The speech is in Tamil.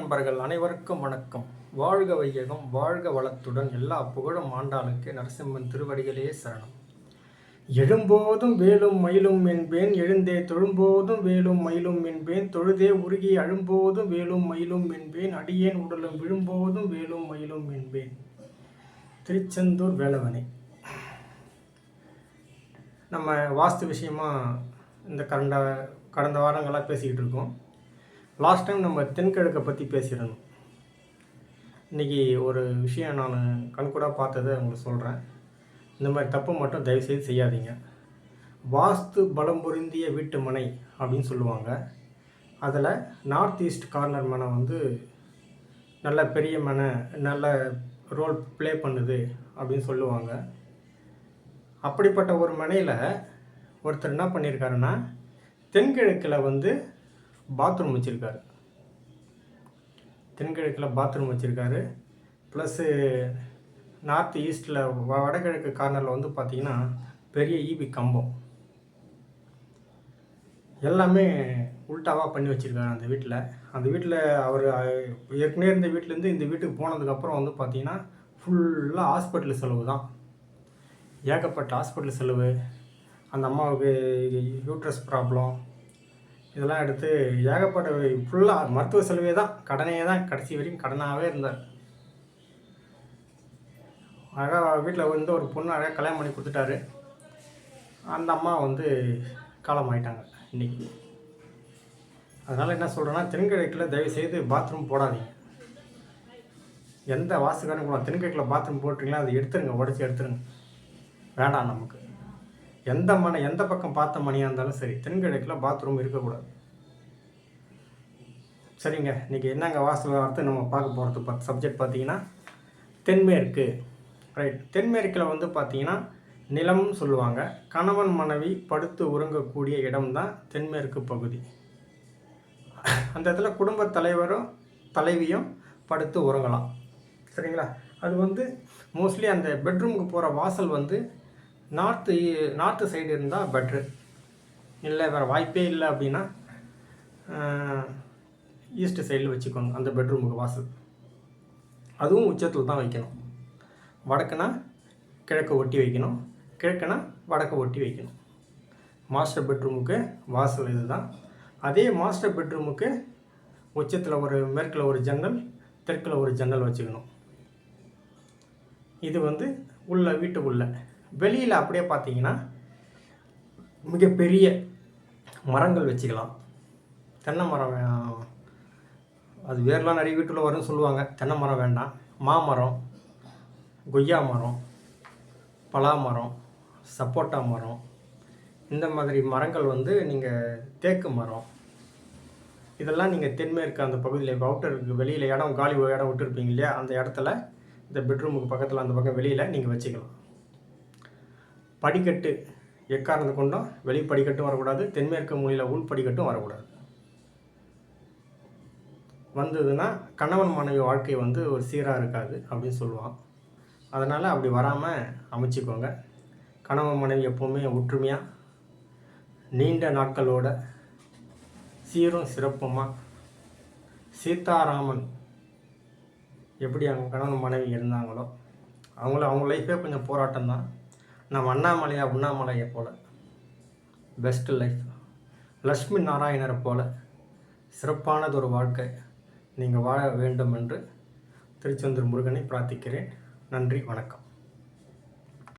நண்பர்கள் அனைவருக்கும் வணக்கம். வாழ்க வையகம், வாழ்க வளத்துடன், எல்லா புகழும் ஆண்டாளுக்கு. நரசிம்மன் திருவடிகளே சரணம். எழும்போதும் வேலும் மயிலும் என்பேன், எழுந்தே தொழும்போதும் வேலும் மயிலும் என்பேன், தொழுதே உருகி அழும்போதும் வேலும் மயிலும் என்பேன், அடியேன் உடலும் விழும்போதும் வேலும் மயிலும் என்பேன். திருச்செந்தூர் வேலவனை. நம்ம வாஸ்து விஷயமா இந்த கடந்த வாரங்களாக பேசிக்கிட்டு இருக்கோம். லாஸ்ட் டைம் நம்ம தென்கிழக்கை பற்றி பேசியிருந்தோம். இன்றைக்கி ஒரு விஷயம் நான் கண்கூடாக பார்த்ததை உங்களுக்கு சொல்கிறேன். இந்த மாதிரி தப்பு மட்டும் தயவுசெய்து செய்யாதீங்க. வாஸ்து பலம் பொருந்திய வீட்டு மனை அப்படின்னு சொல்லுவாங்க. அதில் நார்த் ஈஸ்ட் கார்னர் மனை வந்து நல்ல பெரிய மனை, நல்ல ரோல் ப்ளே பண்ணுது அப்படின்னு சொல்லுவாங்க. அப்படிப்பட்ட ஒரு மனையில் ஒருத்தர் என்ன பண்ணியிருக்காருன்னா, தென்கிழக்கில் வந்து பாத்ரூம் வச்சுருக்காரு. தென்கிழக்கில் பாத்ரூம் வச்சுருக்காரு. ப்ளஸ்ஸு நார்த் ஈஸ்ட்டில் வடகிழக்கு கார்னரில் வந்து பார்த்திங்கன்னா பெரிய ஈபி கம்பம். எல்லாமே உல்ட்டாவாக பண்ணி வச்சுருக்காரு அந்த வீட்டில். அந்த வீட்டில் அவர் ஏற்கனவே இருந்த வீட்டிலேருந்து இந்த வீட்டுக்கு போனதுக்கப்புறம் வந்து பார்த்திங்கன்னா ஃபுல்லாக ஹாஸ்பிட்டல் செலவு தான். ஏகப்பட்ட ஹாஸ்பிட்டல் செலவு. அந்த அம்மாவுக்கு யூட்ரஸ் ப்ராப்ளம் இதெல்லாம் எடுத்து ஏகப்பட்ட ஃபுல்லாக மருத்துவ செலவே தான், கடனே தான், கடைசி வரைக்கும் கடனாகவே இருந்தார். அழகாக வீட்டில் வந்து ஒரு பொண்ணு அழகாக கல்யாணம் பண்ணி கொடுத்துட்டாரு. அந்த அம்மா வந்து காலமாயிட்டாங்க இன்றைக்கி. அதனால் என்ன சொல்கிறேன்னா, தென்கிழக்கில் தயவுசெய்து பாத்ரூம் போடாதீங்க. எந்த வாசுக்காரன் கூட தென்கிழக்கில் பாத்ரூம் போட்டிங்களோ அதை எடுத்துருங்க, உடச்சி எடுத்துருங்க. வேண்டாம் நமக்கு. எந்த பக்கம் பார்த்த மணியாக இருந்தாலும் சரி, தென்கிழக்கில் பாத்ரூம் இருக்கக்கூடாது. சரிங்க, இன்றைக்கி என்னங்க வாஸ்து வார்த்தை நம்ம பார்க்க போகிறது சப்ஜெக்ட் பார்த்திங்கன்னா தென்மேற்கு. ரைட். தென்மேற்கில் வந்து பார்த்திங்கன்னா நிலம்னு சொல்லுவாங்க. கணவன் மனைவி படுத்து உறங்கக்கூடிய இடம்தான் தென்மேற்கு பகுதி. அந்த இடத்துல குடும்ப தலைவரும் தலைவியும் படுத்து உறங்கலாம். சரிங்களா? அது வந்து மோஸ்ட்லி அந்த பெட்ரூமுக்கு போகிற வாசல் வந்து நார்த்து சைடு இருந்தால் பெட்ரு. இல்லை வேறு வாய்ப்பே இல்லை அப்படின்னா ஈஸ்ட் சைடில் வச்சுக்கோங்க அந்த பெட்ரூமுக்கு வாசல். அதுவும் உச்சத்தில் தான் வைக்கணும். வடக்குனா கிழக்கு ஒட்டி வைக்கணும், கிழக்குனா வடக்கு ஒட்டி வைக்கணும். மாஸ்டர் பெட்ரூமுக்கு வாசல் இது தான். அதே மாஸ்டர் பெட்ரூமுக்கு உச்சத்தில் ஒரு மேற்கில் ஒரு ஜன்னல், தெற்கில் ஒரு ஜன்னல் வச்சுக்கணும். இது வந்து வீட்டுக்குள்ளே. வெளியில் அப்படியே பார்த்தீங்கன்னா மிகப்பெரிய மரங்கள் வச்சுக்கலாம். தென்னை மரம், அது வேர்லாம் நிறைய வீட்டில் வரும்னு சொல்லுவாங்க. தென்னை மரம் வேண்டாம். மாமரம், கொய்யா மரம், பலா மரம், சப்போட்டா மரம், இந்த மாதிரி மரங்கள் வந்து நீங்கள் தேக்கு மரம், இதெல்லாம் நீங்கள் தென்மேற்கு அந்த பகுதியில் அவுட்டருக்கு வெளியில் காலி இடம் விட்டுருப்பீங்க இல்லையா, அந்த இடத்துல இந்த பெட்ரூமுக்கு பக்கத்தில் அந்த பக்கம் வெளியில் நீங்கள் வச்சுக்கலாம். படிக்கட்டு எக்காரணத்தை கொண்டும் வெளி படிக்கட்டும் வரக்கூடாது, தென்மேற்கு மூலையில் உள் படிக்கட்டும் வரக்கூடாது. வந்ததுன்னா கணவன் மனைவி வாழ்க்கை வந்து ஒரு சீராக இருக்காது அப்படின்னு சொல்லுவான். அதனால் அப்படி வராமல் அமைச்சிக்கோங்க. கணவன் மனைவி எப்போவுமே ஒற்றுமையாக நீண்ட நாட்களோட சீரும் சிறப்புமாக சீதாராமன் எப்படி அவங்க கணவன் மனைவி இருந்தாங்களோ அவங்க லைஃபே கொஞ்சம் போராட்டம் தான். நம்ம உண்ணாமலையை போல் பெஸ்ட் லைஃப், லக்ஷ்மி நாராயணரை போல் சிறப்பானதொரு வாழ்க்கை நீங்கள் வாழ வேண்டும் என்று திருச்செந்தூர் முருகனை பிரார்த்திக்கிறேன். நன்றி, வணக்கம்.